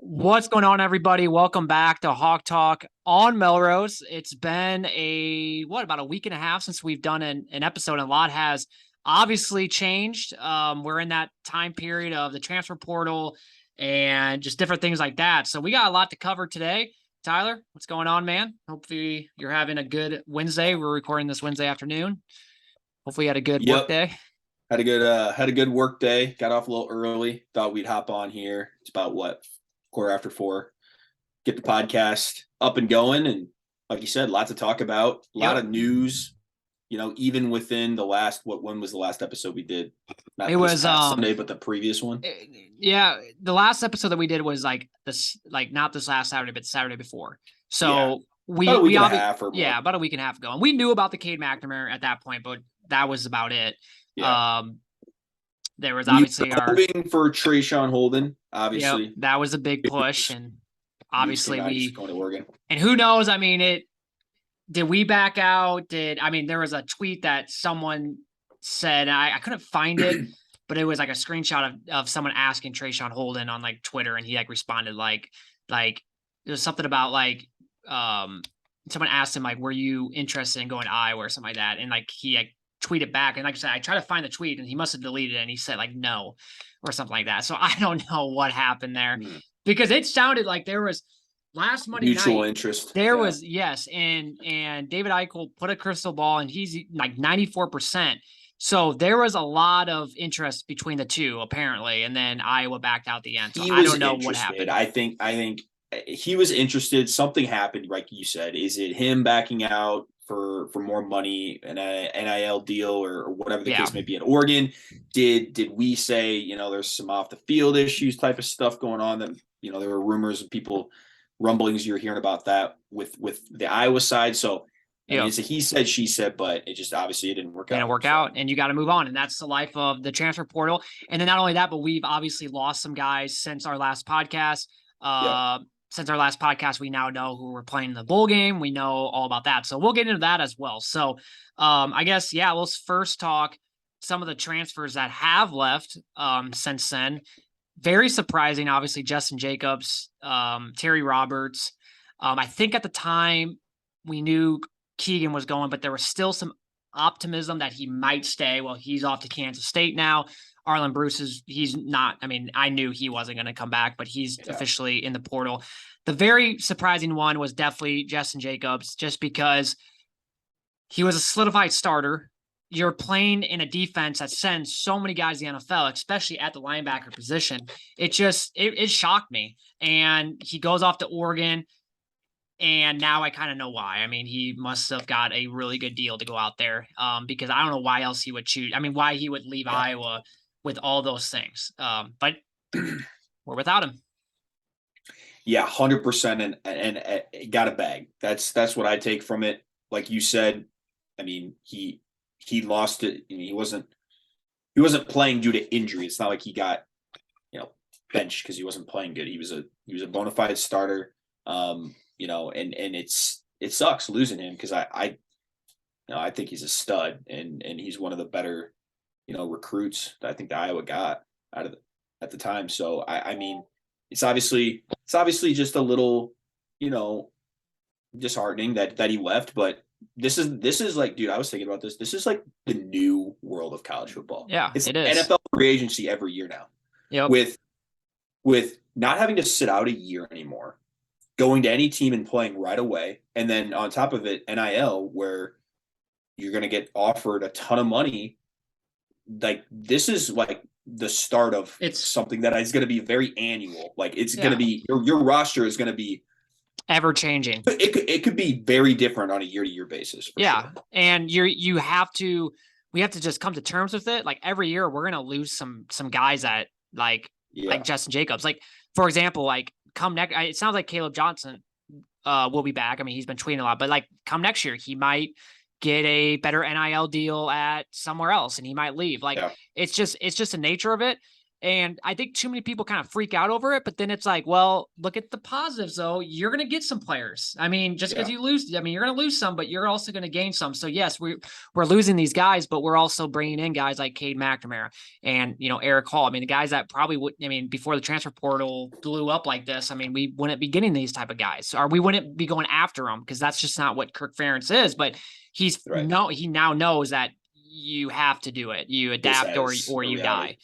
What's going on, everybody? Welcome back to Hawk Talk on Melrose. It's been about a week and a half since we've done an episode, and a lot has obviously changed. We're in that time period of the transfer portal and just different things like that. So we got a lot to cover today. Tyler, what's going on, man? Hopefully you're having a good Wednesday. We're recording this Wednesday afternoon. Hopefully you had a good work Yep. day. Had a good work day. Got off a little early. Thought we'd hop on here. It's about quarter after 4. Get the podcast up and going, and like you said, lots to talk about. A lot Yep. of news. Even within the last when was the last episode we did? It Not this was past Sunday, but the previous one. Yeah, the last episode that we did was like this, like not this last Saturday, but Saturday before. Yeah, So about a week we and a obviously, half or more. yeah, about a week and a half ago, and we knew about the Cade McNamara at that point, but that was about it. Yeah, There was we obviously were hoping for Trayshawn Holden. yep, Obviously, that was a big push, and news came obviously out he's going to Oregon. and who knows? I mean, did we back out? There was a tweet that someone said, I couldn't find it, but it was like a screenshot of someone asking Trayshawn Holden on like Twitter, and he like responded like it was something about someone asked him like, were you interested in going to Iowa or something like that? And like he like tweeted back, and like I said, I tried to find the tweet and he must have deleted it, and he said like no or something like that. So I don't know what happened there because it sounded like there was last Monday Mutual night, interest. there was yes, and David Eichel put a crystal ball, and he's like 94%. So there was a lot of interest between the two, apparently, and then Iowa backed out the end. So I don't know what happened. I think he was interested. Something happened, like you said. Is it him backing out for more money, an NIL deal, or whatever the case may be in Oregon? Did we say there's some off the field issues type of stuff going on that there were rumors of people rumblings you're hearing about that with the Iowa side. So I mean, it's a he said, she said, but it just obviously it didn't work out. Didn't work out, and you got to move on, and that's the life of the transfer portal. And then not only that, but we've obviously lost some guys since our last podcast. Since our last podcast, we now know who we're playing in the bowl game. We know all about that, so we'll get into that as well. So I guess let's first talk some of the transfers that have left since then. Very surprising, obviously, Justin Jacobs, Terry Roberts. I think at the time we knew Keegan was going, but there was still some optimism that he might stay. Well, he's off to Kansas State now. Arlen Bruce he's not. I mean, I knew he wasn't going to come back, but he's officially in the portal. The very surprising one was definitely Justin Jacobs, just because he was a solidified starter. You're playing in a defense that sends so many guys to the NFL, especially at the linebacker position. It shocked me. And he goes off to Oregon, and now I kind of know why. I mean, he must have got a really good deal to go out there, because I don't know why else he would choose. I mean, why he would leave Iowa with all those things. But we're without him. Yeah, 100%, and got a bag. That's what I take from it. Like you said, I mean, he lost it. He wasn't playing due to injury. It's not like he got benched because he wasn't playing good. He was a bona fide starter. And it sucks losing him because I think he's a stud, and he's one of the better recruits that I think the Iowa got at the time. So I mean, it's obviously just a little disheartening that he left, but this is like, dude, I was thinking about this. This is like the new world of college football. Yeah, it's it is. NFL free agency every year now. Yep. With not having to sit out a year anymore, going to any team and playing right away, and then on top of it, NIL, where you're going to get offered a ton of money. Like, this is like the start of something that is going to be very annual. Like, it's going to be your roster is going to be ever changing. It could be very different on a year-to-year basis. Sure. And we have to just come to terms with it. Like, every year we're going to lose some guys that like Justin Jacobs. Like, for example, like come next, it sounds like Caleb Johnson will be back. I mean, he's been tweeting a lot, but like come next year, he might get a better NIL deal at somewhere else and he might leave. Like, it's just the nature of it. And I think too many people kind of freak out over it, but then it's like, well, look at the positives though. You're going to get some players. I mean, just because Yeah. you lose, I mean, you're going to lose some, but you're also going to gain some. So yes, we're losing these guys, but we're also bringing in guys like Cade McNamara and, Eric Hall. I mean, the guys that probably would, I mean, before the transfer portal blew up like this, I mean, we wouldn't be getting these type of guys, or we wouldn't be going after them, because that's just not what Kirk Ferentz is. But he now knows that you have to do it. You adapt or you die.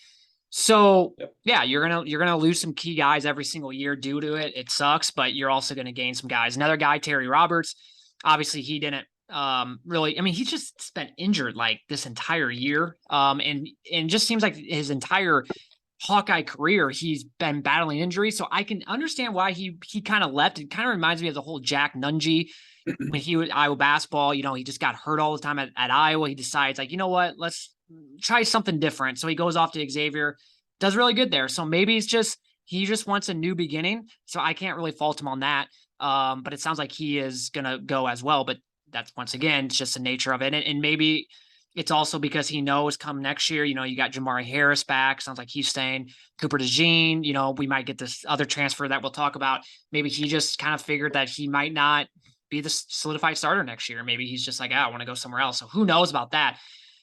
So yeah, you're gonna lose some key guys every single year due to it. It sucks, but you're also gonna gain some guys. Another guy, Terry Roberts, obviously he didn't really. I mean, he just spent injured like this entire year. And just seems like his entire Hawkeye career he's been battling injuries. So I can understand why he kind of left. It kind of reminds me of the whole Jack Nungy when he was Iowa basketball. He just got hurt all the time at Iowa. He decides like, you know what, let's try something different. So he goes off to Xavier, does really good there. So maybe he just wants a new beginning. So I can't really fault him on that. But it sounds like he is gonna go as well. But that's, once again, it's just the nature of it. And maybe it's also because he knows come next year, you got Jamari Harris back. Sounds like he's staying. Cooper DeJean, we might get this other transfer that we'll talk about. Maybe he just kind of figured that he might not be the solidified starter next year. Maybe he's just like, I want to go somewhere else. So who knows about that?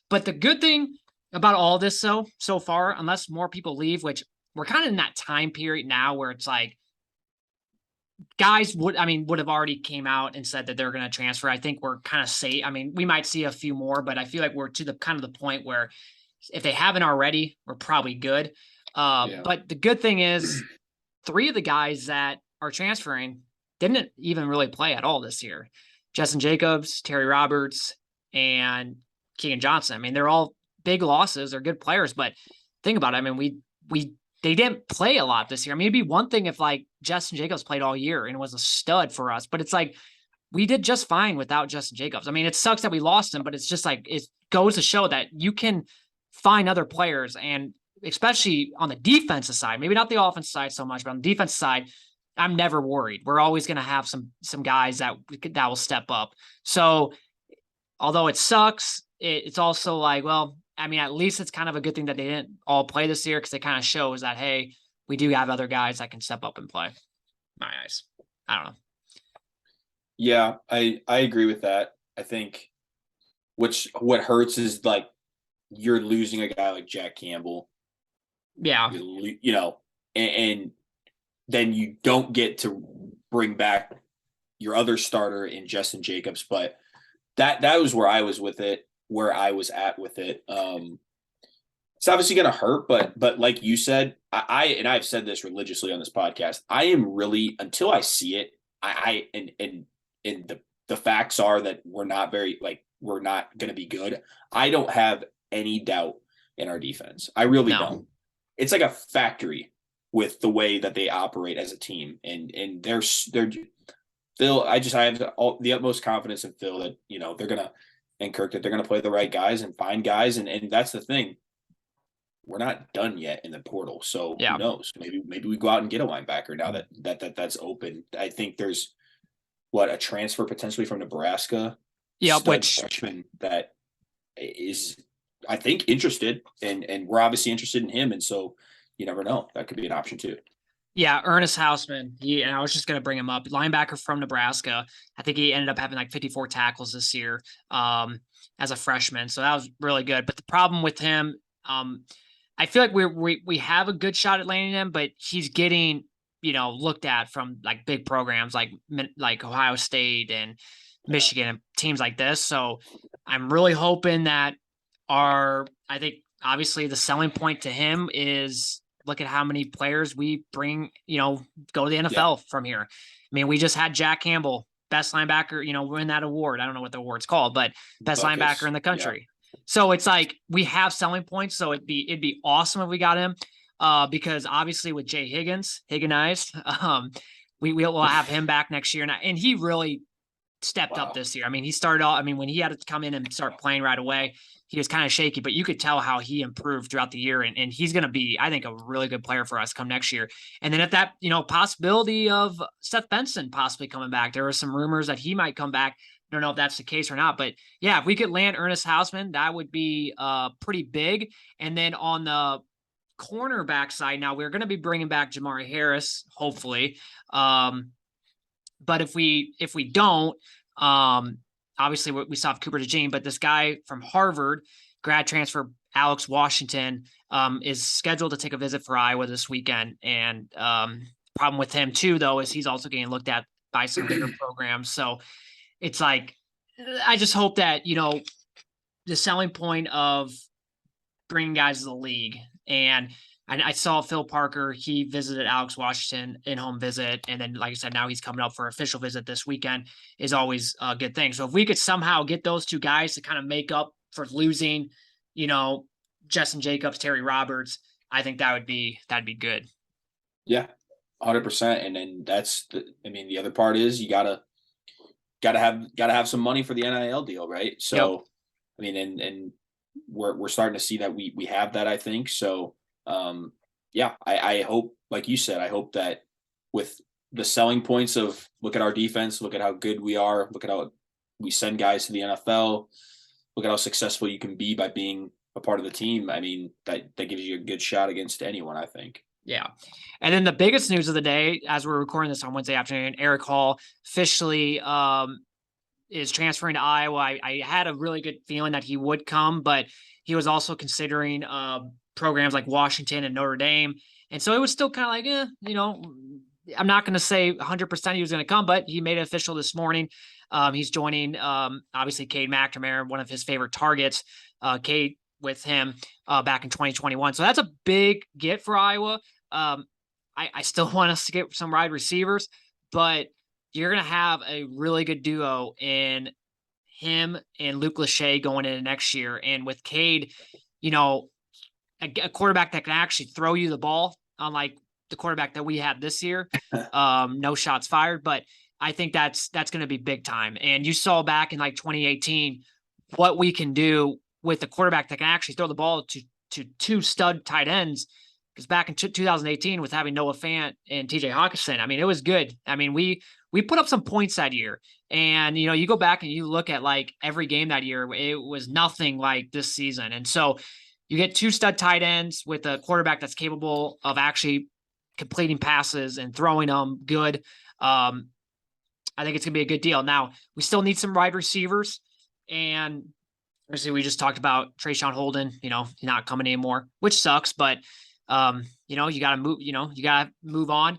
But the good thing about all this, so far, unless more people leave, which we're kind of in that time period now where it's like guys would have already came out and said that they're going to transfer. I think we're kind of safe. I mean, we might see a few more, but I feel like we're to the kind of the point where if they haven't already, we're probably good. But the good thing is 3 of the guys that are transferring didn't even really play at all this year. Justin Jacobs, Terry Roberts, and Keegan Johnson. I mean, they're all big losses. They're good players, but think about it. I mean, they didn't play a lot this year. I mean, it'd be one thing if like Justin Jacobs played all year and was a stud for us, but it's like we did just fine without Justin Jacobs. I mean, it sucks that we lost him, but it's just like it goes to show that you can find other players, and especially on the defensive side, maybe not the offensive side so much, but on the defensive side, I'm never worried. We're always going to have some guys that will step up. So although it sucks, it's also like, well, I mean, at least it's kind of a good thing that they didn't all play this year, because it kind of shows that, hey, we do have other guys that can step up and play. My eyes. I don't know. Yeah, I agree with that. I think what hurts is like you're losing a guy like Jack Campbell. Yeah. And then you don't get to bring back your other starter in Justin Jacobs. But that was where I was at with it. It's obviously going to hurt, but like you said, I've said this religiously on this podcast. I am really, until I see it, and the facts are that we're not going to be good. I don't have any doubt in our defense. I really don't. It's like a factory with the way that they operate as a team, and they're Phil. I have the utmost confidence in Phil that they're gonna, and Kirk, that they're gonna play the right guys and find guys, and that's the thing. We're not done yet in the portal, so who knows? Maybe we go out and get a linebacker now that's open. I think there's a transfer potentially from Nebraska. Yeah, which freshman that is, I think, interested, and we're obviously interested in him, and so you never know. That could be an option too. Yeah, Ernest Hausman. And I was just going to bring him up. Linebacker from Nebraska. I think he ended up having like 54 tackles this year as a freshman. So that was really good. But the problem with him, I feel like we have a good shot at landing him, but he's getting looked at from like big programs like Ohio State and Michigan and teams like this. So I'm really hoping that I think obviously the selling point to him is look at how many players we bring, go to the NFL from here. I mean, we just had Jack Campbell, best linebacker, win that award. I don't know what the award's called, but best linebacker in the country. Yeah. So it's like we have selling points. So it'd be awesome if we got him because obviously with Jay Higginized, we'll have him back next year. And he really stepped up this year. I mean, he started off, when he had to come in and start playing right away, he was kind of shaky, but you could tell how he improved throughout the year. And he's going to be, I think, a really good player for us come next year. And then at that, possibility of Seth Benson possibly coming back, there were some rumors that he might come back. I don't know if that's the case or not, but yeah, if we could land Ernest Hausman, that would be pretty big. And then on the cornerback side, now we're going to be bringing back Jamari Harris, hopefully. But if we don't, obviously we still have Cooper DeJean, but this guy from Harvard, grad transfer Alex Washington, is scheduled to take a visit for Iowa this weekend. And problem with him too, though, is he's also getting looked at by some bigger programs. So it's like, I just hope that, the selling point of bringing guys to the league, and I saw Phil Parker, he visited Alex Washington in home visit. And then, like I said, now he's coming up for official visit this weekend, is always a good thing. So if we could somehow get those two guys to kind of make up for losing, Justin Jacobs, Terry Roberts, I think that'd be good. Yeah, 100%. And then the other part is you gotta have some money for the NIL deal, right? So, yep. I mean, and we're starting to see that we have that, I think. So, I hope, like you said, I hope that with the selling points of look at our defense, look at how good we are, look at how we send guys to the NFL, look at how successful you can be by being a part of the team. I mean, that gives you a good shot against anyone, I think. Yeah. And then the biggest news of the day, as we're recording this on Wednesday afternoon, Eric Hall officially is transferring to Iowa. I had a really good feeling that he would come, but he was also considering programs like Washington and Notre Dame. And so it was still kind of like, I'm not going to say 100% he was going to come, but he made it official this morning. He's joining, obviously, Cade McNamara, one of his favorite targets, Cade with him back in 2021. So that's a big get for Iowa. I still want us to get some wide receivers, but you're going to have a really good duo in him and Luke Lachey going into next year. And with Cade, a quarterback that can actually throw you the ball, unlike the quarterback that we had this year, no shots fired. But I think that's going to be big time. And you saw back in like 2018 what we can do with a quarterback that can actually throw the ball to two stud tight ends. Because back in 2018, with having Noah Fant and TJ Hawkinson, I mean, it was good. I mean, we put up some points that year. And, you go back and you look at like every game that year, it was nothing like this season. And so you get two stud tight ends with a quarterback that's capable of actually completing passes and throwing them good. I think it's going to be a good deal. Now, we still need some wide receivers. And obviously, we just talked about Trayshawn Holden, not coming anymore, which sucks. But, you got to move, you got to move on.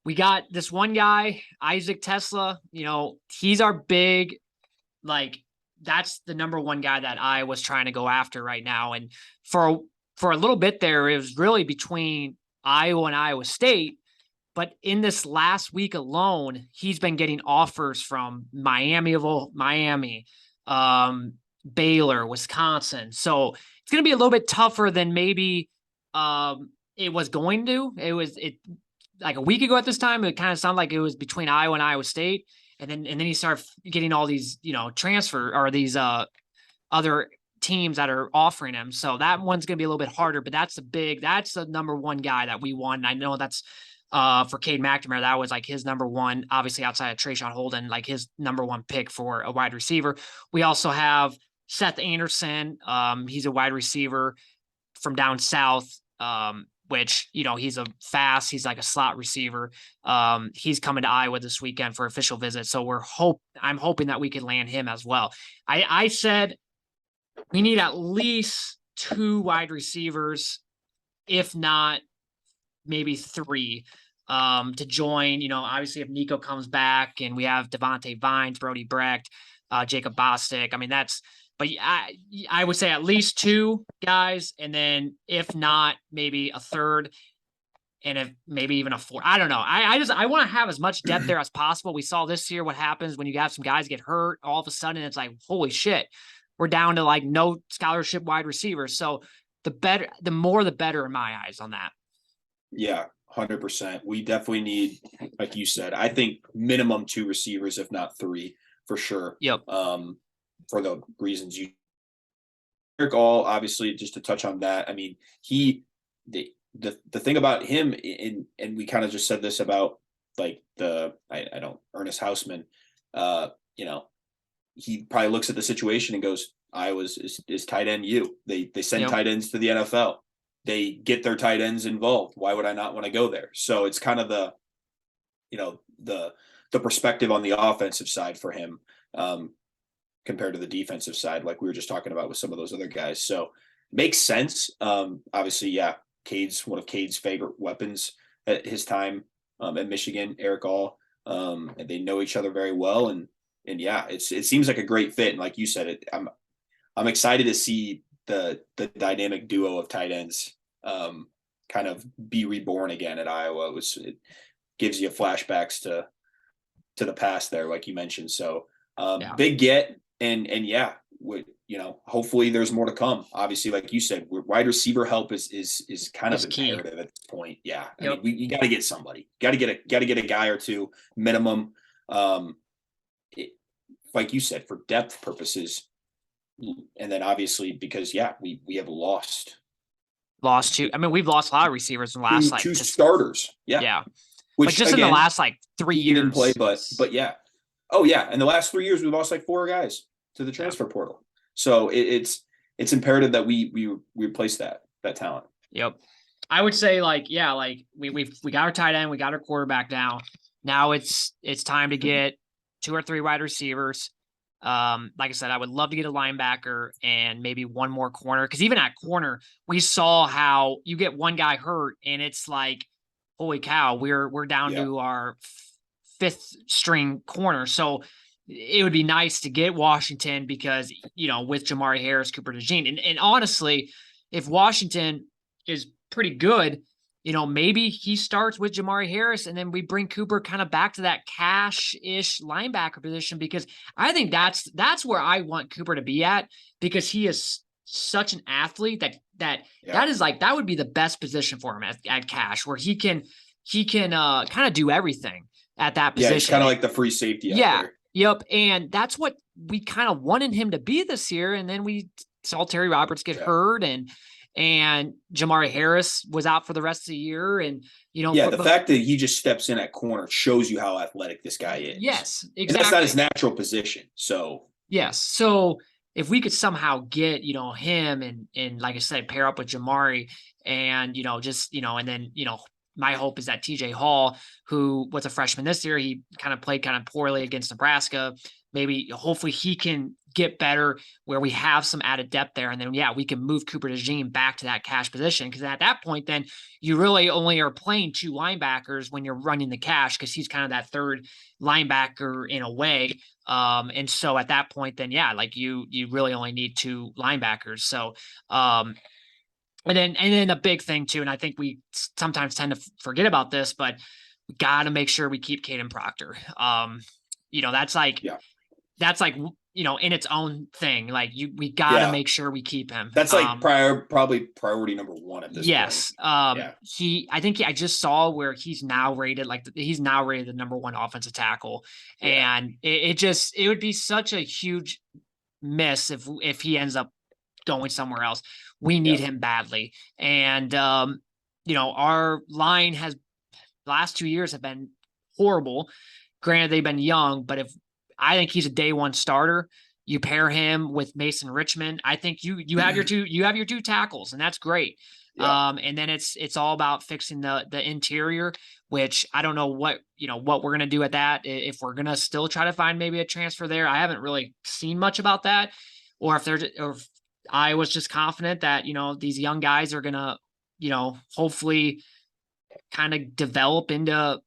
We got this one guy, Isaac Tesla, he's our big, that's the number one guy that I was trying to go after right now. And for a little bit there, it was really between Iowa and Iowa State. But in this last week alone, he's been getting offers from Miami, Baylor, Wisconsin. So it's going to be a little bit tougher than maybe it was going to. It like a week ago at this time, it kind of sounded like it was between Iowa and Iowa State. And then you start getting all these, transfer or these other teams that are offering him. So that one's going to be a little bit harder, but that's the number one guy that we won. I know that's for Cade McNamara. That was like his number one, obviously outside of Trayshawn Holden, like his number one pick for a wide receiver. We also have Seth Anderson. He's a wide receiver from down south, which, he's he's like a slot receiver. He's coming to Iowa this weekend for official visit. So I'm hoping that we can land him as well. I said we need at least two wide receivers, if not maybe three, to join. Obviously if Nico comes back and we have Devontae Vines, Brody Brecht, Jacob Bostic. I mean, but I would say at least two guys, and then if not, maybe a third, and if maybe even a fourth. I don't know. I want to have as much depth there as possible. We saw this year what happens when you have some guys get hurt. All of a sudden, it's like, holy shit, we're down to like no scholarship wide receivers. So the more the better in my eyes on that. Yeah, 100%. We definitely need, like you said, I think minimum two receivers, if not three, for sure. Yep. For the reasons you, Eric All, obviously, just to touch on that. I mean, the thing about him, and we kind of just said this about like Ernest Hausman, he probably looks at the situation and goes, Iowa's is tight end you. They send tight ends to the NFL. they get their tight ends involved. Why would I not want to go there? So it's kind of the, the perspective on the offensive side for him, compared to the defensive side, like we were just talking about with some of those other guys. So makes sense. Obviously, yeah, Cade's one of Cade's favorite weapons at his time at Michigan, Eric All. And they know each other very well. And yeah, it seems like a great fit. And like you said, I'm excited to see the dynamic duo of tight ends kind of be reborn again at Iowa. It gives you flashbacks to the past there, like you mentioned. So big get, and yeah, hopefully there's more to come. Obviously, like you said, wide receiver help is kind of imperative at this point. Yeah, I mean, you got to get somebody, got to get a guy or two minimum. Like you said, for depth purposes, and then obviously because we have lost two. I mean, we've lost a lot of receivers in the last two starters. Yeah. Which just again, in the last 3 years didn't play, but yeah. Oh yeah. In the last 3 years, we've lost 4 guys to the transfer portal. So it's imperative that we replace that talent. Yep. I would say we got our tight end, we got our quarterback now. Now it's time to get 2 or 3 wide receivers. Like I said, I would love to get a linebacker and maybe one more corner. Cause even at corner, we saw how you get one guy hurt and it's like, holy cow, we're down to our 5th string corner. So it would be nice to get Washington because, with Jamari Harris, Cooper DeJean. And honestly, if Washington is pretty good, maybe he starts with Jamari Harris and then we bring Cooper kind of back to that cash-ish linebacker position, because I think that's where I want Cooper to be at, because he is such an athlete that would be the best position for him at cash, where he can kind of do everything at that position. Yeah, it's kind of like the free safety. Yeah. Yep. And that's what we kind of wanted him to be this year. And then we saw Terry Roberts get hurt and Jamari Harris was out for the rest of the year. And, the fact that he just steps in at corner shows you how athletic this guy is. Yes, exactly. And that's not his natural position. So, yes. So if we could somehow get, him and like I said, pair up with Jamari and, and then, my hope is that TJ Hall, who was a freshman this year, he kind of played kind of poorly against Nebraska. Hopefully he can get better where we have some added depth there. And then, we can move Cooper DeJean back to that cash position. Cause at that point, then you really only are playing 2 linebackers when you're running the cash, cause he's kind of that 3rd linebacker in a way. And so at that point, then, you really only need 2 linebackers. So, and then a big thing too, and I think we sometimes tend to forget about this, but we got to make sure we keep Caden Proctor. That's in its own thing. We got to make sure we keep him. That's probably priority number 1 at this point. Yes. I just saw where he's now rated the number 1 offensive tackle. Yeah. And it would be such a huge miss if he ends up going somewhere else. We need him badly. And, our line has last 2 years have been horrible. Granted, they've been young, but I think he's a day 1 starter. You pair him with Mason Richmond. I think you have your 2 tackles, and that's great. Yeah. And then it's all about fixing the interior, which I don't know what we're going to do at that. If we're going to still try to find maybe a transfer there. I haven't really seen much about that, or if I was just confident that, these young guys are going to, hopefully kind of develop into,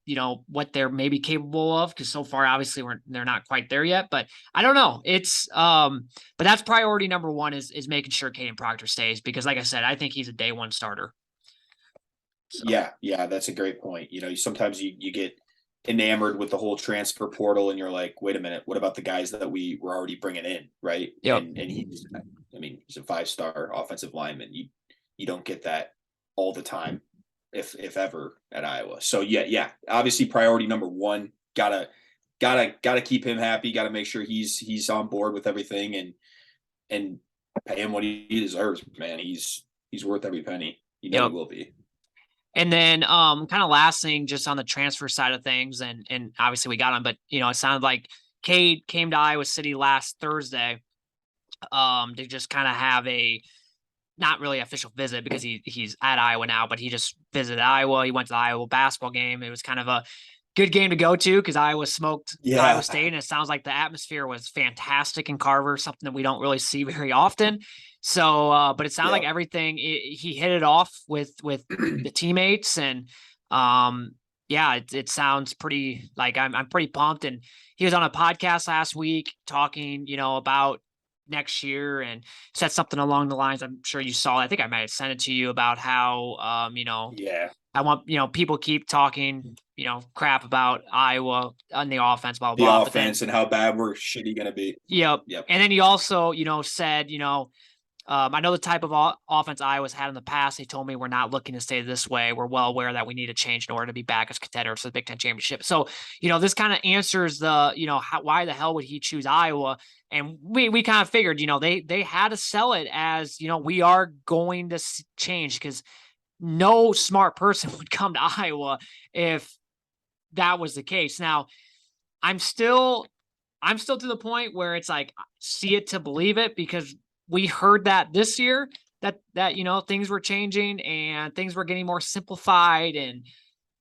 what they're maybe capable of. Cause so far, obviously they're not quite there yet, but I don't know. It's, but that's priority number 1 is making sure Caden Proctor stays, because like I said, I think he's a day 1 starter. So. Yeah. That's a great point. Sometimes you get enamored with the whole transfer portal and you're like, wait a minute, what about the guys that we were already bringing in? Right. Yep. And he's a 5-star offensive lineman. You don't get that all the time, if ever, at Iowa. So yeah. Obviously priority number 1, gotta keep him happy. Gotta make sure he's on board with everything and pay him what he deserves, man. He's worth every penny. He will be. And then kind of last thing, just on the transfer side of things, and obviously we got him, but it sounded like Cade came to Iowa City last Thursday to just kind of have a not really official visit because he's at Iowa now, but he just visited Iowa. He went to the Iowa basketball game. It was kind of a good game to go to because Iowa smoked Iowa Yeah. State, and it sounds like the atmosphere was fantastic in Carver, something that we don't really see very often. So, but it sounded like Yeah. everything he hit it off with the teammates, and yeah, it sounds pretty like I'm pretty pumped. And he was on a podcast last week talking, about next year and said something along the lines. I'm sure you saw. I think I might have sent it to you about how Yeah. I want, people keep talking, crap about Iowa on the offense, blah, The blah, blah. But then, offense and how bad we're shitty going to be. yep. Yep. And then he also, said, I know the type of offense Iowa's had in the past. They told me we're not looking to stay this way. We're well aware that we need to change in order to be back as contenders for the Big Ten championship. So, this kind of answers the, why the hell would he choose Iowa? And we kind of figured, they had to sell it as, we are going to change, because no smart person would come to Iowa if that was the case. Now, I'm still to the point where it's like, see it to believe it, because we heard that this year that things were changing and things were getting more simplified,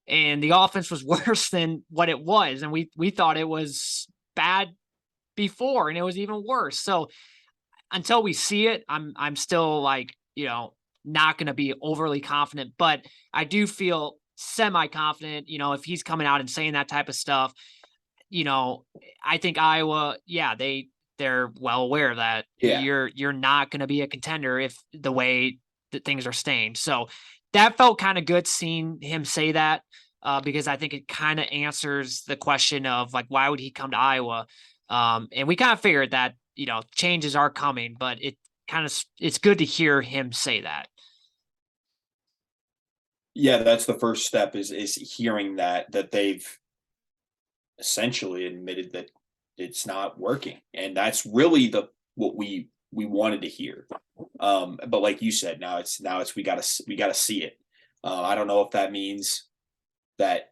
and the offense was worse than what it was, and we thought it was bad before, and it was even worse. So until we see it, I'm still like, not going to be overly confident, but I do feel semi-confident, if he's coming out and saying that type of stuff. I think Iowa, yeah, they're well aware that Yeah. you're not going to be a contender if the way that things are staying. So that felt kind of good seeing him say that, because I think it kind of answers the question of like, why would he come to Iowa? And we kind of figured that, changes are coming, but it's good to hear him say that. Yeah, that's the first step is hearing that they've essentially admitted that it's not working. And that's really what we wanted to hear. But like you said, now it's we gotta see it. I don't know if that means that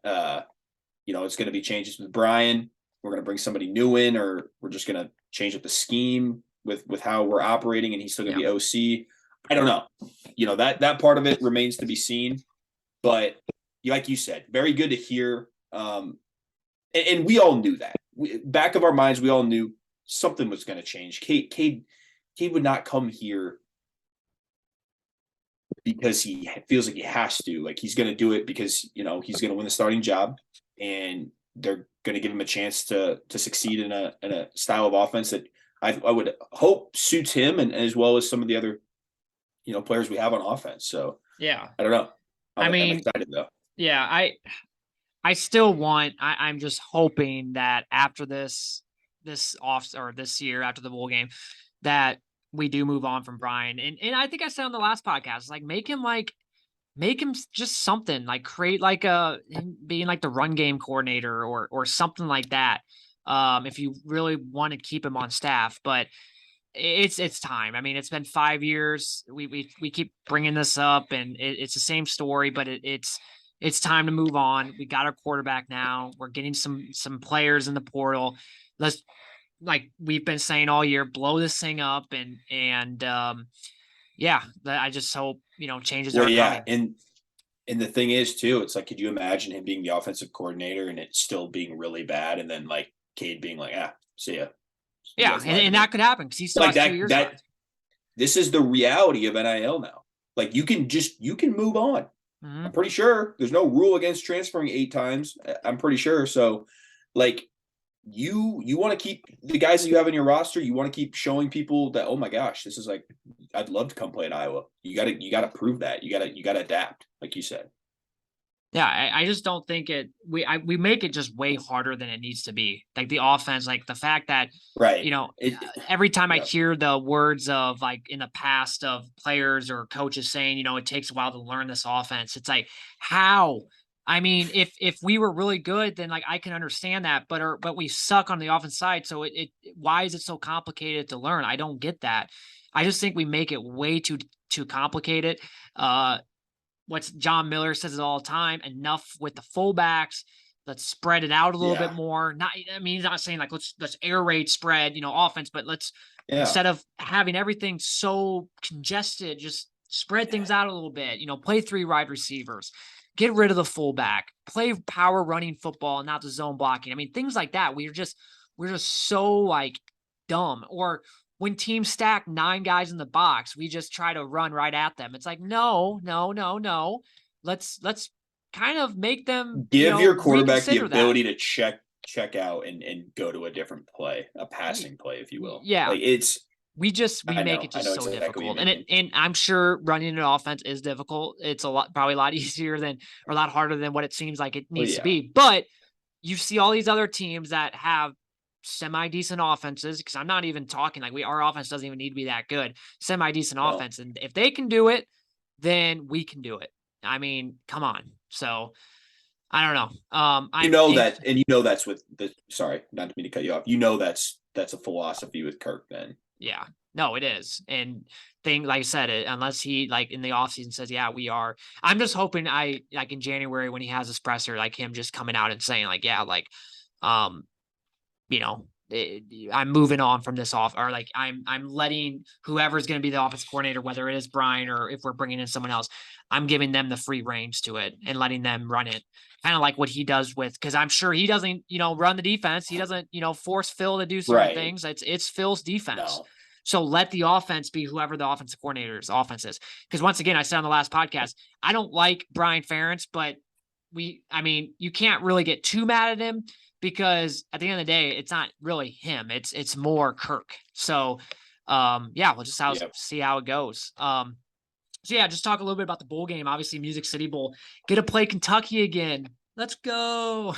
it's gonna be changes with Brian. We're gonna bring somebody new in, or we're just gonna change up the scheme with how we're operating and he's still gonna be OC. I don't know. That part of it remains to be seen. But like you said, very good to hear. And we all knew that. Back of our minds, we all knew something was going to change. Cade would not come here because he feels like he has to. Like he's going to do it because he's going to win the starting job, and they're going to give him a chance to succeed in a style of offense that I would hope suits him, and as well as some of the other players we have on offense. So Yeah, I don't know. I'm excited though. Yeah, I still want. I'm just hoping that after this year, after the bowl game, that we do move on from Brian. And I think I said on the last podcast, like make him just something, like create like him being like the run game coordinator or something like that. If you really want to keep him on staff, but it's time. I mean, it's been 5 years. We keep bringing this up, and it's the same story, but it's time to move on. We got our quarterback now. We're getting some players in the portal. Let's, like we've been saying all year, blow this thing up, and yeah, I just hope changes are coming. And the thing is too, it's like, could you imagine him being the offensive coordinator and it still being really bad, and then like Cade being like, see ya. Yeah, and that could happen because he still has 2 years left. This is the reality of NIL now. Like you can move on. Mm-hmm. I'm pretty sure there's no rule against transferring 8 times. I'm pretty sure. So like you want to keep the guys that you have in your roster. You want to keep showing people that, oh my gosh, this is like, I'd love to come play at Iowa. You got to prove that. You got to adapt, like you said. Yeah, I just don't think we make it just way harder than it needs to be. Like the offense, like the fact that, right. Every time I hear the words of like in the past of players or coaches saying, it takes a while to learn this offense. It's like, how? I mean, if we were really good, then like I can understand that, but we suck on the offense side. So why is it so complicated to learn? I don't get that. I just think we make it way too complicated. What's John Miller says it all the time, enough with the fullbacks. Let's spread it out a little bit more. He's not saying like let's air raid spread, offense, but let's instead of having everything so congested, just spread things out a little bit, play 3 wide receivers, get rid of the fullback, play power running football, not the zone blocking. I mean, things like that. We're just so like dumb. Or when teams stack 9 guys in the box, we just try to run right at them. It's like, no. Let's kind of make them give your quarterback the reconsider that. ability to check out and go to a different play, a passing play, if you will. Yeah. Like we make it just so exactly difficult. And I'm sure running an offense is difficult. It's probably a lot easier or a lot harder than what it seems like it needs to be. But you see all these other teams that have semi-decent offenses, because I'm not even talking like our offense doesn't even need to be that good. Semi-decent offense. And if they can do it, then we can do it. I mean, come on. So I don't know. That's with sorry, not to mean to cut you off. That's a philosophy with Kirk then. Yeah, no, it is. And like I said, unless he like in the offseason says, yeah, we are. I'm just hoping like in January when he has his presser, like him just coming out and saying like, yeah, like, I'm moving on from this or like I'm letting whoever's going to be the offensive coordinator, whether it is Brian or if we're bringing in someone else, I'm giving them the free range to it and letting them run it. Kind of like what he does because I'm sure he doesn't, run the defense. He doesn't, force Phil to do certain things. It's Phil's defense. No. So let the offense be whoever the offensive coordinator's offense is. Because once again, I said on the last podcast, I don't like Brian Ferentz, but you can't really get too mad at him because at the end of the day, it's not really him. It's more Kirk. So, we'll just see how it goes. So yeah, just talk a little bit about the bowl game. Obviously, Music City Bowl. Get to play Kentucky again. Let's go.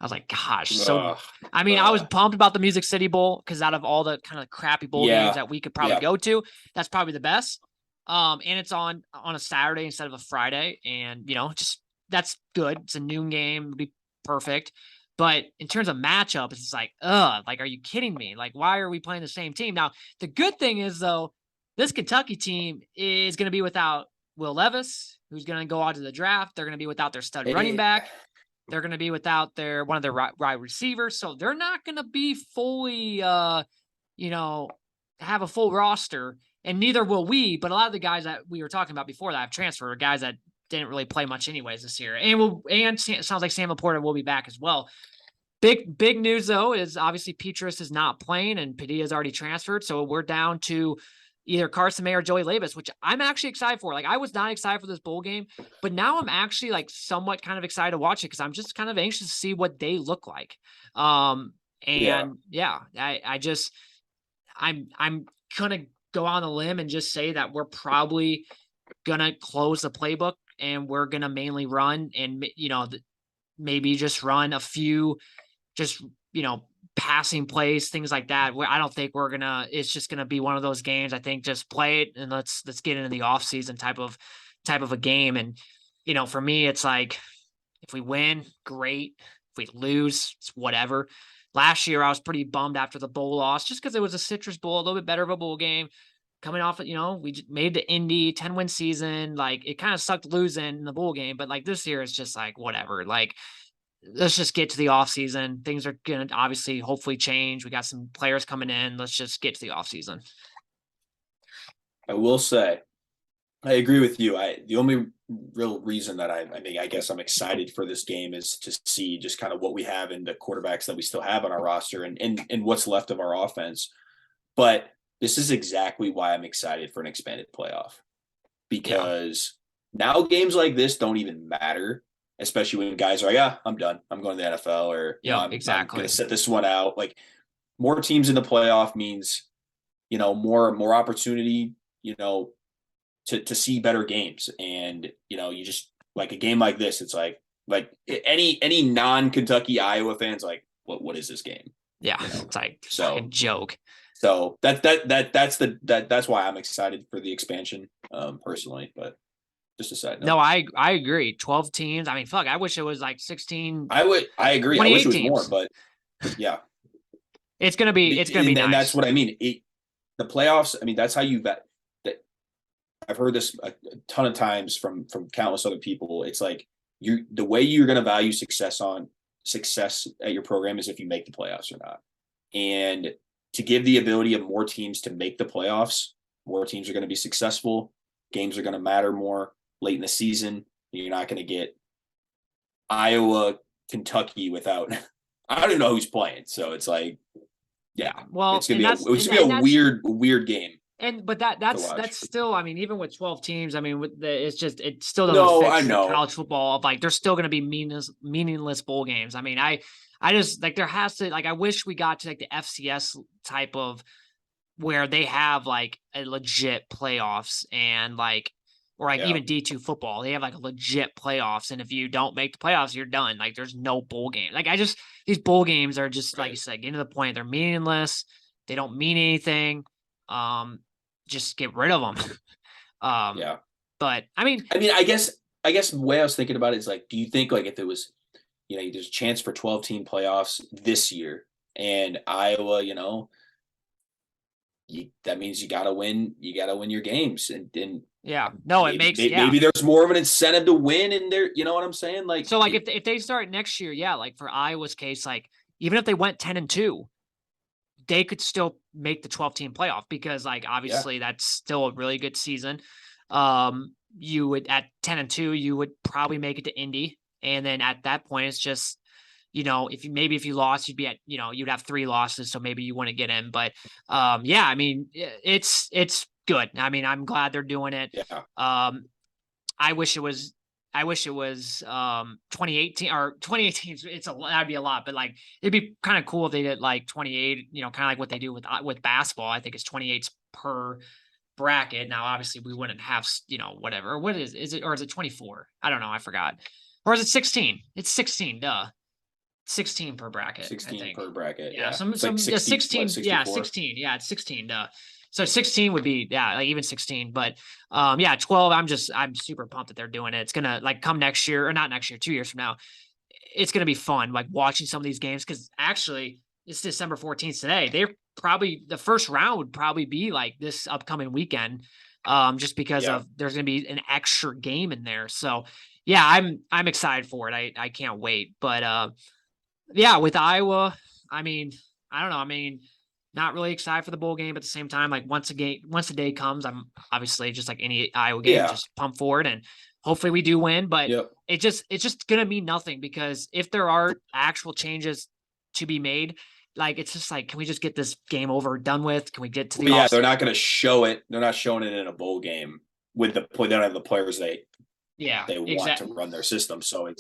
I was like, gosh. I was pumped about the Music City Bowl because out of all the kind of crappy bowl games that we could probably go to, that's probably the best. And it's on a Saturday instead of a Friday. And, just that's good. It's a noon game. It'd be perfect. But in terms of matchup, it's like, like, are you kidding me? Like, why are we playing the same team? Now, the good thing is, though, this Kentucky team is going to be without Will Levis, who's going to go out to the draft. They're going to be without their stud running back. They're going to be without one of their wide receivers. So they're not going to be fully, have a full roster. And neither will we. But a lot of the guys that we were talking about before that have transferred are guys that didn't really play much anyways this year. And it sounds like Sam Laporta will be back as well. Big news, though, is obviously Petrus is not playing and Padilla's already transferred. So we're down to either Carson May or Joey Labus, which I'm actually excited for. Like, I was not excited for this bowl game, but now I'm actually like somewhat kind of excited to watch it because I'm just kind of anxious to see what they look like. I'm gonna go on a limb and just say that we're probably gonna close the playbook and we're gonna mainly run and maybe just run a few, passing plays, things like that. I don't think it's just gonna be one of those games. I think just play it and let's get into the off season type of a game. And, for me, it's like, if we win, great. If we lose, it's whatever. Last year, I was pretty bummed after the bowl loss, just because it was a Citrus Bowl, a little bit better of a bowl game. Coming off, we made the Indy 10-win season. Like, it kind of sucked losing in the bowl game, but like this year, it's just like, whatever. Like, let's just get to the off season. Things are going to obviously hopefully change. We got some players coming in. Let's just get to the off season. I will say, I agree with you. The only real reason that I guess I'm excited for this game is to see just kind of what we have in the quarterbacks that we still have on our roster and what's left of our offense. But this is exactly why I'm excited for an expanded playoff, because now games like this don't even matter, especially when guys are like, I'm done. I'm going to the NFL, or I'm going to sit this one out. Like, more teams in the playoff means, more opportunity, to see better games. And, you just like a game like this, it's like any non-Kentucky Iowa fans, like, what is this game? Yeah. It's like a joke. So that's why I'm excited for the expansion, personally, but just a side note. No, I agree. 12 teams. I mean, fuck, I wish it was like 16. I agree. I wish it was more, but yeah. It's going to be nice. And that's what I mean. The playoffs, I mean, that's how you bet. I've heard this a ton of times from countless other people. It's like the way you're going to value success at your program is if you make the playoffs or not. And to give the ability of more teams to make the playoffs, more teams are going to be successful. games are going to matter more late in the season. You're not going to get Iowa, Kentucky without I don't even know who's playing. So it's like, yeah, well, it's gonna be a weird game. And but that's still, I mean, even with 12 teams, I mean, it still doesn't No, I fix know. college football. Like, there's still going to be meaningless bowl games. I mean, I just like there has to, like, I wish we got to like the FCS type of where they have like a legit playoffs and like, or like even D2 football, they have like a legit playoffs. And if you don't make the playoffs, you're done. Like, there's no bowl game. Like, these bowl games are just, like you said, getting to the point, they're meaningless. They don't mean anything. Just get rid of them. But I mean, I guess the way I was thinking about it is like, do you think like if it was, there's a chance for 12-team playoffs this year and Iowa, that means you got to win your games and maybe there's more of an incentive to win in there. You know what I'm saying? Like, so like if they start next year, like for Iowa's case, like even if they went 10-2, they could still make the 12-team playoff because, like, obviously that's still a really good season. You would at 10-2, you would probably make it to Indy, and then at that point, it's just, if you lost, you'd be at, you'd have 3 losses, so maybe you wouldn't get in. But I mean, it's good. I mean, I'm glad they're doing it. Yeah. I wish it was 2018 or 2018. That'd be a lot, but like it'd be kind of cool if they did like 28. Kind of like what they do with basketball. I think it's 28 per bracket. Now, obviously, we wouldn't have whatever. What is it, or is it 24? I don't know. I forgot. Or is it 16? It's 16. Duh. 16 per bracket. 16 per bracket. Yeah. It's like 16. Yeah, 16. Yeah, it's 16. Duh. So 16 would be, like even 16, but 12, I'm super pumped that they're doing it. It's going to like come next year, or not next year, 2 years from now. It's going to be fun, like watching some of these games. Cause actually it's December 14th today. They're probably, the first round would probably be like this upcoming weekend. Just because of there's going to be an extra game in there. So yeah, I'm excited for it. I can't wait, but with Iowa, I mean, I don't know. I mean, not really excited for the bowl game, but at the same time, like once the day comes, I'm obviously just like any Iowa game, just pump forward and hopefully we do win. But it's just gonna mean nothing because if there are actual changes to be made, like it's just like, can we just get this game over, done with? Can we get to the they're not gonna show it. They're not showing it in a bowl game with they don't have the players they want to run their system. So it'll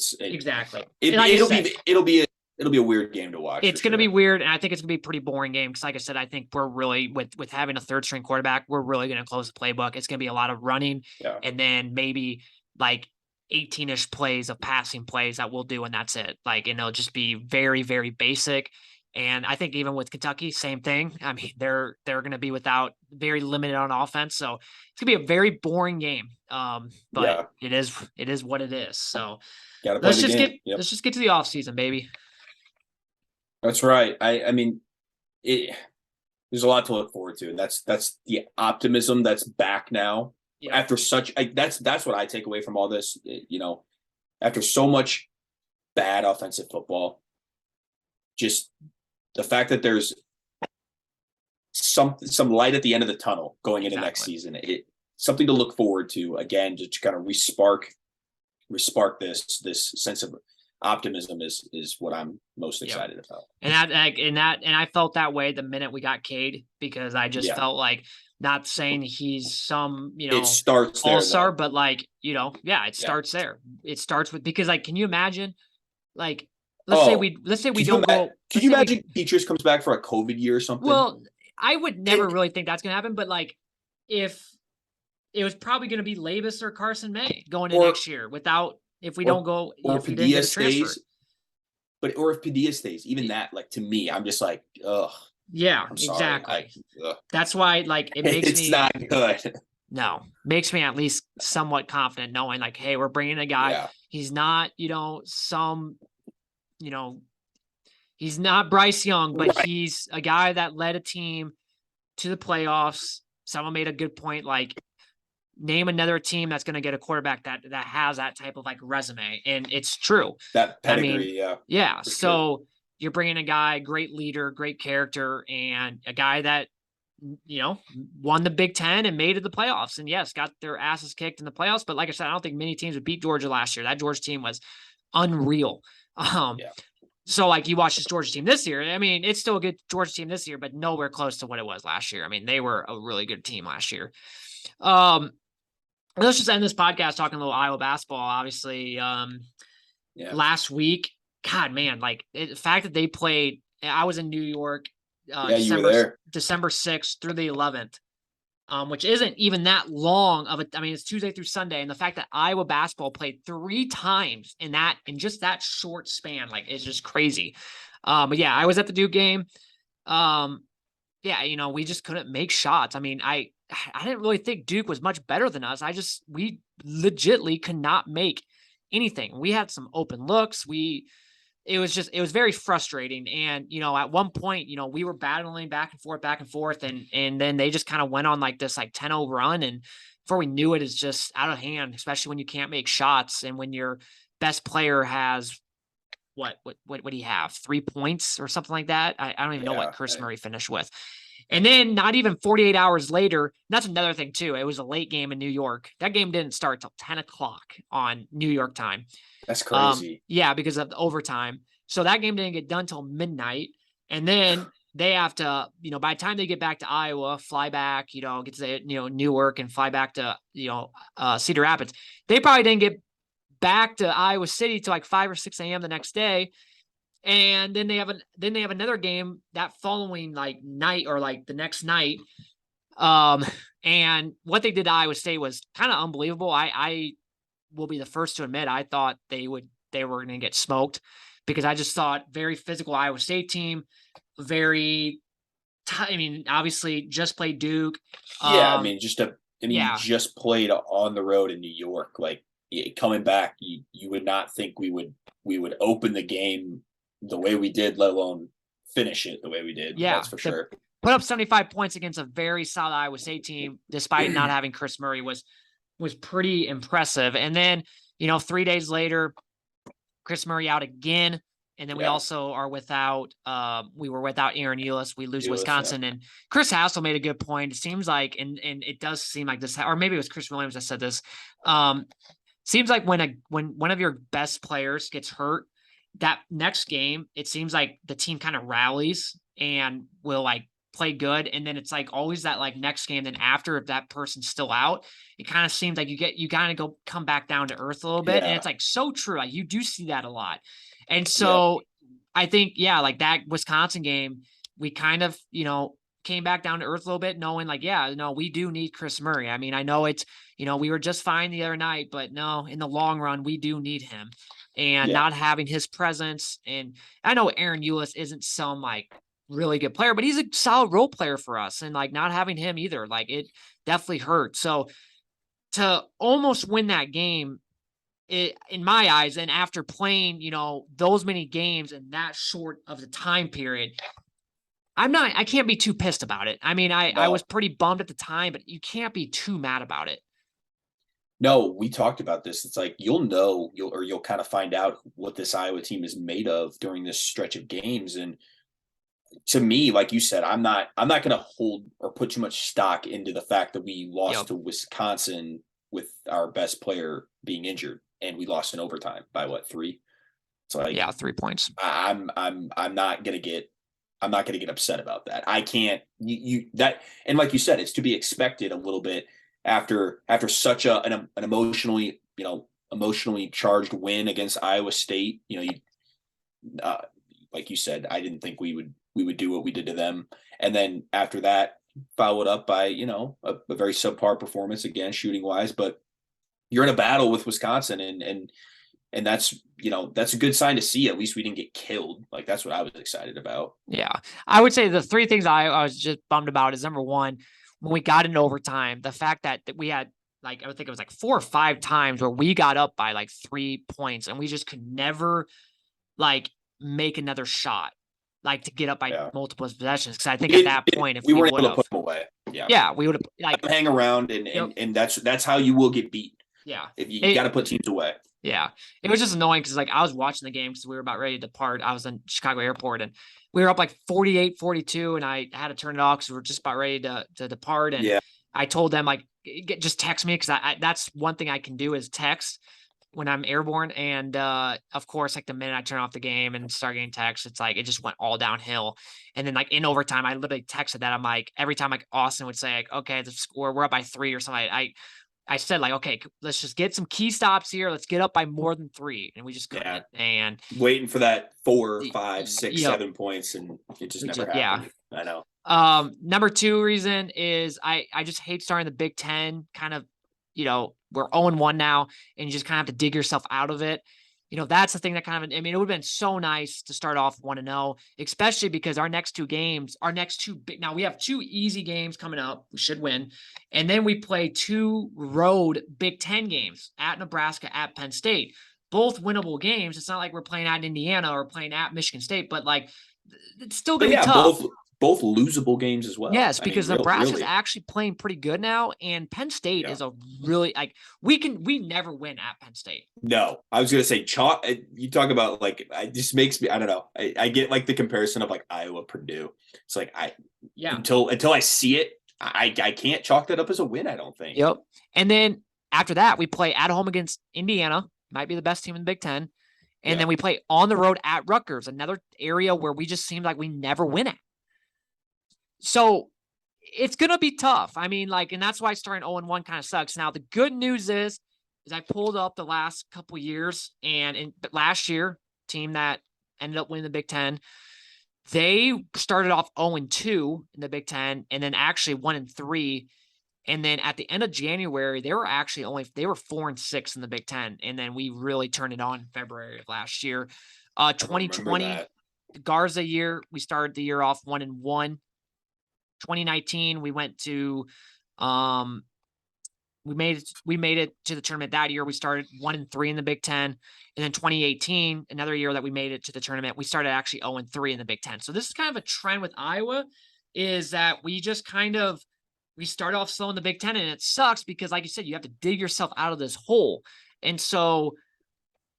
be a weird game to watch. It's going to be weird, and I think it's going to be a pretty boring game because, like I said, I think we're really, with having a third-string quarterback, we're really going to close the playbook. It's going to be a lot of running, and then maybe like 18-ish plays of passing plays that we'll do, and that's it. Like, and it'll just be very, very basic. And I think even with Kentucky, same thing. I mean, they're going to be very limited on offense, so it's going to be a very boring game. But it is what it is. So let's just get to the offseason, baby. That's right. I mean, there's a lot to look forward to, and that's the optimism that's back now after such. That's what I take away from all this. After so much bad offensive football, just the fact that there's some light at the end of the tunnel going into next season. Something to look forward to again, just to kind of respark this sense of optimism is what I'm most excited about. And I felt that way the minute we got Cade, because I just felt like, not saying he's some, it starts there, all-star, but like, it starts there. It starts with, because like, can you imagine, like, let's say we don't go. Can you imagine Petrus comes back for a COVID year or something? Well, I would never really think that's going to happen, but like, if it was probably going to be Labus or Carson May going in next year if we don't go, or if Padilla stays, or if Padilla stays, even that, like, to me, I'm just like, ugh. Yeah, exactly. That's why, like, it's not good. No, makes me at least somewhat confident knowing, like, hey, we're bringing a guy. Yeah. He's not, he's not Bryce Young, but he's a guy that led a team to the playoffs. Someone made a good point, like, name another team that's going to get a quarterback that has that type of like resume. And it's true. That pedigree, Yeah. So you're bringing a guy, great leader, great character, and a guy that won the Big Ten and made it the playoffs. And yes, got their asses kicked in the playoffs. But like I said, I don't think many teams would beat Georgia last year. That Georgia team was unreal. Yeah. So like you watch this Georgia team this year, I mean, it's still a good Georgia team this year, but nowhere close to what it was last year. I mean, they were a really good team last year. Let's just end this podcast talking a little Iowa basketball. Obviously, last week, God, man, like the fact that they played, I was in New York, you were there. December 6th through the 11th. Which isn't even that long of a. I mean, it's Tuesday through Sunday, and the fact that Iowa basketball played 3 times in just that short span, like, it's just crazy. But yeah, I was at the Duke game. Yeah, we just couldn't make shots. I mean, I didn't really think Duke was much better than us. We legitly could not make anything. We had some open looks. It was very frustrating. And, at one point, we were battling back and forth. And then they just kind of went on like this, like 10-0 run. And before we knew it, it's just out of hand, especially when you can't make shots. And when your best player has what do you have? 3 points or something like that. I don't even know what Chris Murray finished with. And then not even 48 hours later, that's another thing too. It was a late game in New York. That game didn't start till 10 o'clock on New York time. That's crazy. Yeah, because of the overtime. So that game didn't get done till midnight. And then they have to, by the time they get back to Iowa, fly back, get to, Newark and fly back to, Cedar Rapids. They probably didn't get back to Iowa City till like 5 or 6 a.m. the next day. And then they have another game that following like night or like the next night. And what they did to Iowa State was kind of unbelievable. I will be the first to admit, I thought they were going to get smoked because I just thought very physical Iowa State team, obviously just played Duke. Just played on the road in New York. Like coming back, you would not think we would open the game the way we did, let alone finish it the way we did. Yeah, that's for sure. Put up 75 points against a very solid Iowa State team, despite not having Chris Murray, was pretty impressive. And then, 3 days later, Chris Murray out again. And then we also are without, we were without Aaron Eulis. We lose Wisconsin. And Chris Hassel made a good point. It seems like, and it does seem like this, or maybe it was Chris Williams that said this. Seems like when one of your best players gets hurt, that next game, it seems like the team kind of rallies and will like play good. And then it's like always that like next game. Then after, if that person's still out, it kind of seems like you kind of come back down to earth a little bit. And it's like so true. Like you do see that a lot. And so I think, like that Wisconsin game, we kind of, came back down to earth a little bit, knowing like, we do need Chris Murray. I mean, I know it's, we were just fine the other night, but no, in the long run, we do need him. And not having his presence. And I know Aaron Eulis isn't some like really good player, but he's a solid role player for us. And like not having him either, like it definitely hurt. So to almost win that game, in my eyes, and after playing, those many games in that short of the time period, I can't be too pissed about it. I mean, I was pretty bummed at the time, but you can't be too mad about it. No, we talked about this. It's like you'll kind of find out what this Iowa team is made of during this stretch of games. And to me, like you said, I'm not going to hold or put too much stock into the fact that we lost to Wisconsin with our best player being injured, and we lost in overtime by 3? So like 3 points. I'm not going to get upset about that. I can't and like you said, it's to be expected a little bit after such an emotionally charged win against Iowa State. Like you said, I didn't think we would do what we did to them, and then after that, followed up by a very subpar performance again shooting wise. But you're in a battle with Wisconsin, and that's a good sign to see. At least we didn't get killed. Like that's what I was excited about. Yeah, I would say the 3 things I was just bummed about is number one, when we got into overtime, the fact that we had like, I would think it was like 4 or 5 times where we got up by like 3 points and we just could never like make another shot, like to get up by multiple possessions. Cause I think at that point, if we weren't able to put them away, we would have like hang around and that's how you will get beat. Yeah. If you got to put teams away. Yeah. It was just annoying because, like, I was watching the game because we were about ready to depart. I was in Chicago airport and we were up like 48-42, and I had to turn it off because we were just about ready to depart. And Yeah. I told them, like, just text me because I that's one thing I can do is text when I'm airborne. And of course, like the minute I turn off the game and start getting texts, it's like it just went all downhill. And then like in overtime, I literally texted that. I'm like, every time like Austin would say, like, okay, the score, we're up by 3 or something. I said, like, okay, let's just get some key stops here. Let's get up by more than 3. And we just couldn't. And waiting for that 4, 5, 6, yep, 7 points, and it just never yeah. happened. I know. Number 2 reason is I just hate starting the Big Ten. Kind of, we're 0-1 now, and you just kind of have to dig yourself out of it. That's the thing that kind of, I mean, it would have been so nice to start off 1-0, especially because our next 2 games, now we have 2 easy games coming up. We should win. And then we play 2 road Big Ten games at Nebraska, at Penn State, both winnable games. It's not like we're playing at Indiana or playing at Michigan State, but like, it's still going to be tough. Both losable games as well. Yes, because Nebraska's actually playing pretty good now, and Penn State is a really, like, we never win at Penn State. No, I was gonna say chalk. You talk about, like, it just makes me, I don't know. I get like the comparison of like Iowa, Purdue. It's like until I see it, I can't chalk that up as a win. I don't think. Yep. And then after that, we play at home against Indiana, might be the best team in the Big Ten, and then we play on the road at Rutgers, another area where we just seem like we never win at. So it's going to be tough. I mean, like, and that's why starting 0-1 kind of sucks. Now, the good news is I pulled up the last couple years, and last year, team that ended up winning the Big Ten, they started off 0-2 in the Big Ten, and then actually 1-3. And then at the end of January, they were 4-6 in the Big Ten. And then we really turned it on in February of last year. 2020, the Garza year, we started the year off 1-1. 2019, we went to, we made it to the tournament that year. We started 1-3 in the Big Ten. And then 2018, another year that we made it to the tournament, we started actually 0-3 in the Big Ten. So this is kind of a trend with Iowa, is that we just we start off slow in the Big Ten, and it sucks because, like you said, you have to dig yourself out of this hole. And so,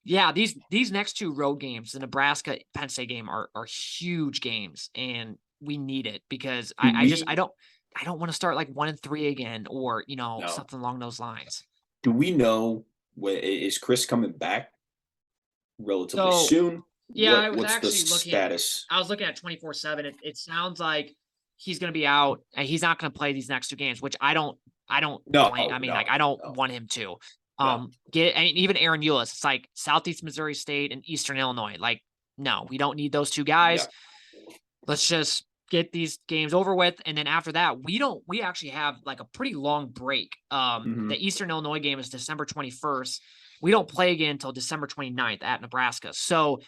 yeah, these next 2 road games, the Nebraska Penn State game, are huge games, and we need it because I don't want to start like 1-3 again, or something along those lines. Do we know is Chris coming back relatively soon? Yeah, what's the status? I was looking at 24/7. It sounds like he's going to be out, and he's not going to play these next 2 games, which I don't blame. I mean, I don't want him to. Even Aaron Eulis, it's like Southeast Missouri State and Eastern Illinois. Like, no, we don't need those 2 guys. Let's just get these games over with. And then after that, we actually have like a pretty long break. The Eastern Illinois game is December 21st. We don't play again until December 29th at Nebraska. So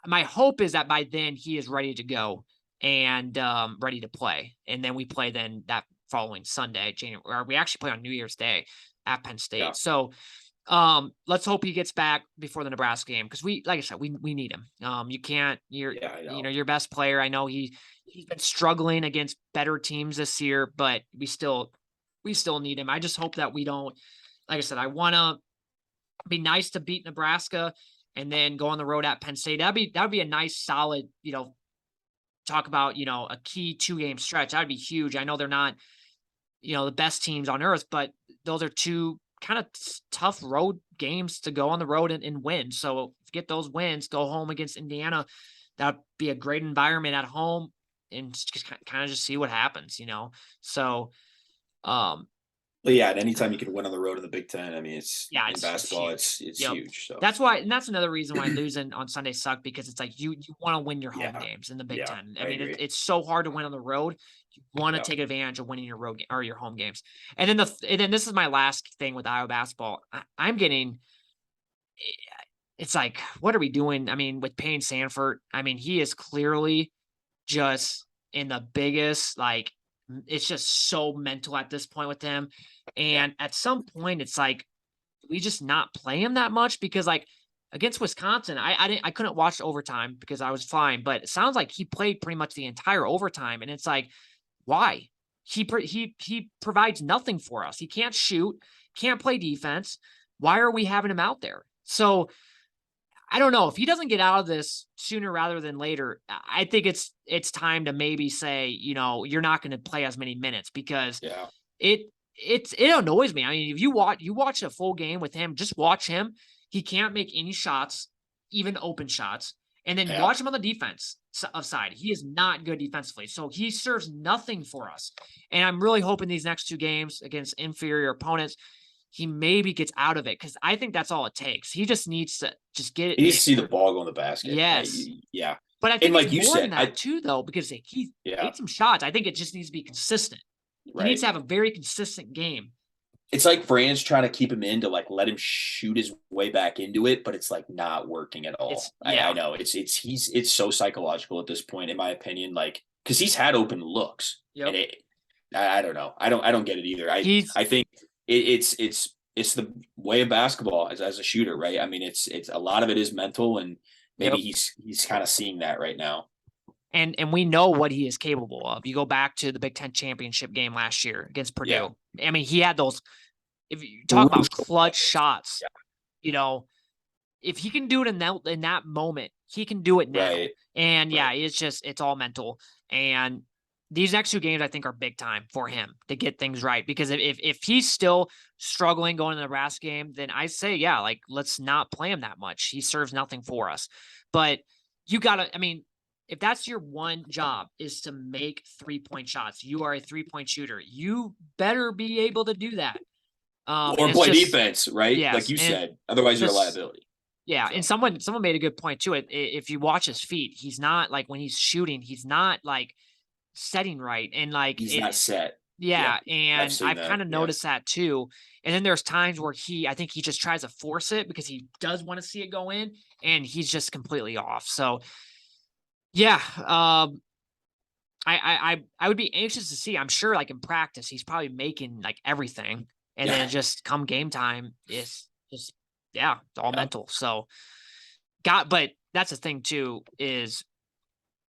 my hope is that by then he is ready to go and ready to play. And then we play then that following Sunday, January, or we actually play on New Year's Day at Penn State. Yeah. So let's hope he gets back before the Nebraska game, because like I said, we need him. You can't, your best player. I know he's been struggling against better teams this year, but we still need him. I just hope that we don't, like I said, I want to be nice to beat Nebraska and then go on the road at Penn State. That'd be a nice, solid, talk about, a key 2-game stretch. That'd be huge. I know they're not, the best teams on earth, but those are 2 kind of tough road games to go on the road and win. So get those wins, go home against Indiana. That'd be a great environment at home, and just kind of just see what happens, So, and anytime you can win on the road in the Big Ten, I mean, it's in basketball, it's huge. So that's why, and that's another reason why losing on Sunday sucked, because it's like you want to win your home games in the Big Ten. I mean, it's so hard to win on the road. You want to take advantage of winning your road or your home games. And then this is my last thing with Iowa basketball. I'm getting, it's like, what are we doing? I mean, with Payne Sanford, I mean, he is clearly just in the biggest, like, it's just so mental at this point with him. And at some point, it's like, we just not play him that much, because like against Wisconsin, I couldn't watch overtime because I was flying, but it sounds like he played pretty much the entire overtime. And it's like, why? He provides nothing for us. He can't shoot. can't play defense. Why are we having him out there? So I don't know if he doesn't get out of this sooner rather than later. I think it's time to maybe say, you're not going to play as many minutes because it annoys me. I mean, if you watch a full game with him, just watch him. He can't make any shots, even open shots, and then watch him on the defense side. He is not good defensively, so he serves nothing for us. And I'm really hoping these next 2 games against inferior opponents, he maybe gets out of it because I think that's all it takes. He just needs to just get it. He needs to see the ball go in the basket. Yes. Yeah. But I think like you said, than that too, though, because he made some shots. I think it just needs to be consistent. He needs to have a very consistent game. It's like Fran's trying to keep him in to like let him shoot his way back into it, but it's like not working at all. I know it's so psychological at this point, in my opinion. Like, because he's had open looks, and I don't know. I don't get it either. I think it's the way of basketball as a shooter, right? I mean, it's a lot of it is mental, and maybe he's kind of seeing that right now. And we know what he is capable of. You go back to the Big Ten championship game last year against Purdue. Yeah. I mean, he had those. If you talk about clutch shots, if he can do it in that moment, he can do it now. Right. And it's all mental. And these next 2 games, I think, are big time for him to get things right. Because if he's still struggling going to the Nebraska game, then I say, let's not play him that much. He serves nothing for us. But you gotta, I mean, if that's your one job is to make 3-point shots, you are a 3-point shooter. You better be able to do that. Or play defense, right? Yes, like you said. Otherwise, you're a liability. Yeah, so. And someone made a good point too. If you watch his feet, he's not like when he's shooting, he's not like setting right, and like he's not set. Yeah, and I've kind of noticed that too. And then there's times where I think he just tries to force it because he does want to see it go in, and he's just completely off. So. Yeah, I would be anxious to see. I'm sure, like in practice, he's probably making like everything, and then just come game time, it's just it's all mental. So, but that's the thing too is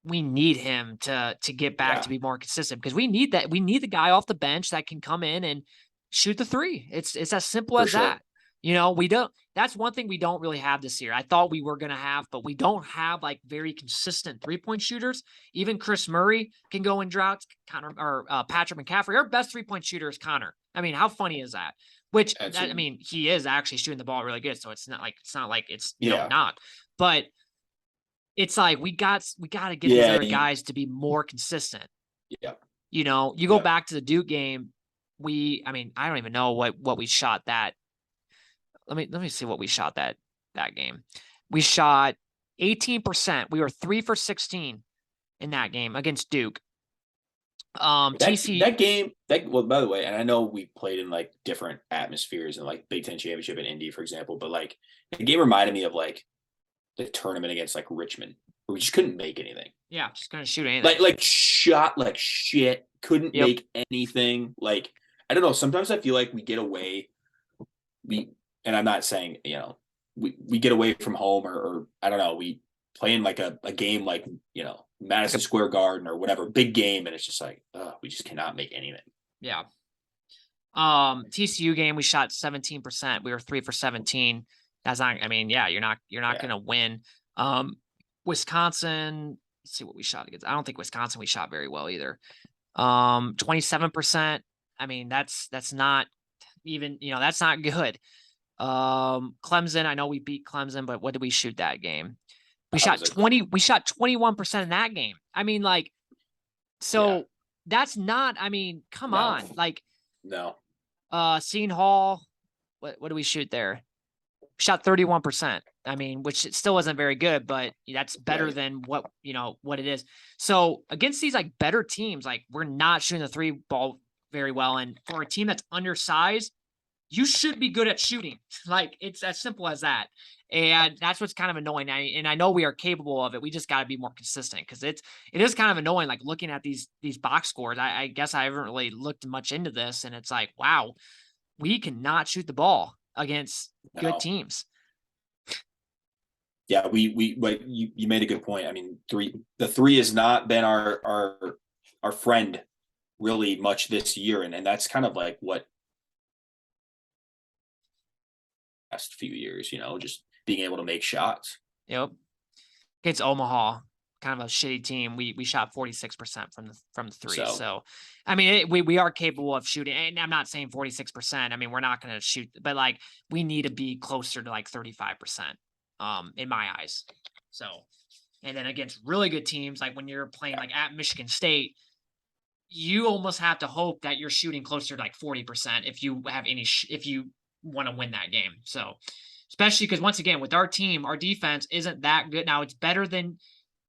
we need him to get back to be more consistent because we need that. We need the guy off the bench that can come in and shoot the 3. It's as simple as that. We don't. That's one thing we don't really have this year. I thought we were going to have, but we don't have like very consistent 3-point shooters. Even Chris Murray can go in droughts. Connor or Patrick McCaffrey, our best 3-point shooter is Connor. I mean, how funny is that? I mean, he is actually shooting the ball really good. So it's not like it's not. But it's like we got to get these other guys to be more consistent. Yeah. You go back to the Duke game. I don't even know what we shot that. Let me see what we shot that game. We shot 18%. We were 3 for 16 in that game against Duke. That game, well, by the way, and I know we played in like different atmospheres and like Big Ten championship in Indy, for example, but like the game reminded me of like the tournament against like Richmond, where we just couldn't make anything. Yeah, just couldn't shoot anything. Like shot like shit, couldn't make anything. Like I don't know. Sometimes I feel like we get away. And I'm not saying, we get away from home or I don't know, we play in like a game like, Madison Square Garden or whatever, big game. And it's just like, we just cannot make anything. Yeah. TCU game, we shot 17%. We were 3 for 17. That's not, you're not going to win. Wisconsin, let's see what we shot against. I don't think Wisconsin, we shot very well either. 27%. That's not even, that's not good. Clemson, I know we beat Clemson, but what did we shoot that game? We shot 21% in that game. That's not, come on. Like, no. Seton Hall, what do we shoot there? We shot 31%. Which it still wasn't very good, but that's better than what it is. So against these like better teams, like we're not shooting the 3 ball very well. And for a team that's undersized, you should be good at shooting. Like it's as simple as that. And that's what's kind of annoying. And I know we are capable of it. We just got to be more consistent because it is kind of annoying. Like looking at these box scores, I guess I haven't really looked much into this, and it's like, wow, we cannot shoot the ball against good teams. Yeah, you made a good point. The 3 has not been our friend really much this year, and that's kind of like what last few years, just being able to make shots. Yep. Against Omaha, kind of a shitty team. We shot 46% from the three. So, I mean, we are capable of shooting. And I'm not saying 46%. I mean, we're not going to shoot, but like we need to be closer to like 35%. In my eyes. So, and then against really good teams, like when you're playing like at Michigan State, you almost have to hope that you're shooting closer to like 40% if you have any if you want to win that game. So, especially because once again, with our team, our defense isn't that good. Now it's better than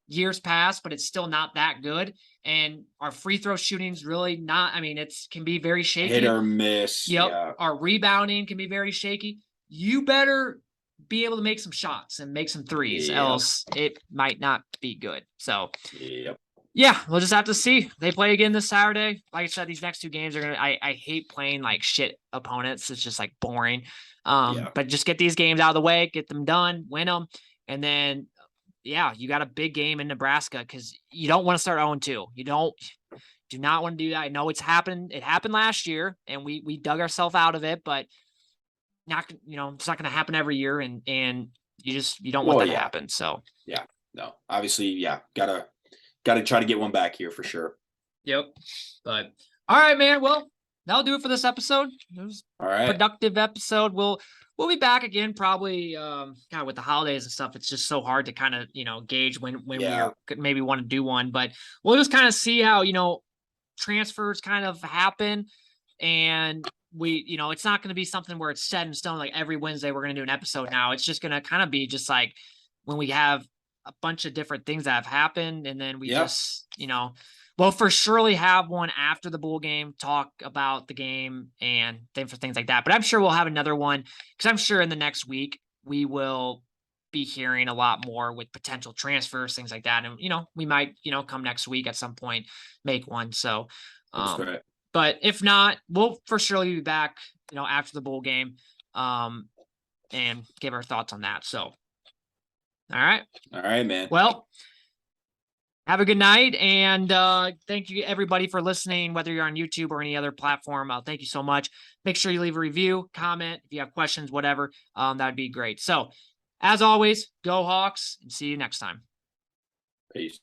years past, but it's still not that good. And our free throw shooting's really not. I mean, it's can be very shaky. Hit or miss. Yep. Yeah. Our rebounding can be very shaky. You better be able to make some shots and make some threes, else it might not be good. So, yeah, we'll just have to see. They play again this Saturday. Like I said, these next two games are gonna. I hate playing like shit opponents. It's just like boring. But just get these games out of the way, get them done, win them, and then you got a big game in Nebraska because you don't want to start 0-2. You do not want to do that. I know it's happened. It happened last year, and we dug ourselves out of it, but not it's not going to happen every year, and you don't want that to happen. So no, obviously, gotta try to get one back here for sure. Yep. But all right, man. Well, that'll do it for this episode. It was all right. Productive episode. We'll be back again probably kind of with the holidays and stuff. It's just so hard to kind of gauge when we maybe want to do one, but we'll just kind of see how transfers kind of happen, and we it's not going to be something where it's set in stone like every Wednesday we're going to do an episode now. It's just going to kind of be just like when we have a bunch of different things that have happened, and then we just we'll for surely have one after the bowl game, talk about the game and things like that. But I'm sure we'll have another one because I'm sure in the next week we will be hearing a lot more with potential transfers, things like that. And we might come next week at some point make one. So but if not, we'll for surely be back after the bowl game and give our thoughts on that. So all right, man. Well, have a good night, and thank you everybody for listening, whether you're on YouTube or any other platform. Thank you so much. Make sure you leave a review, comment if you have questions, whatever. That'd be great. So, as always, go Hawks, and see you next time. Peace.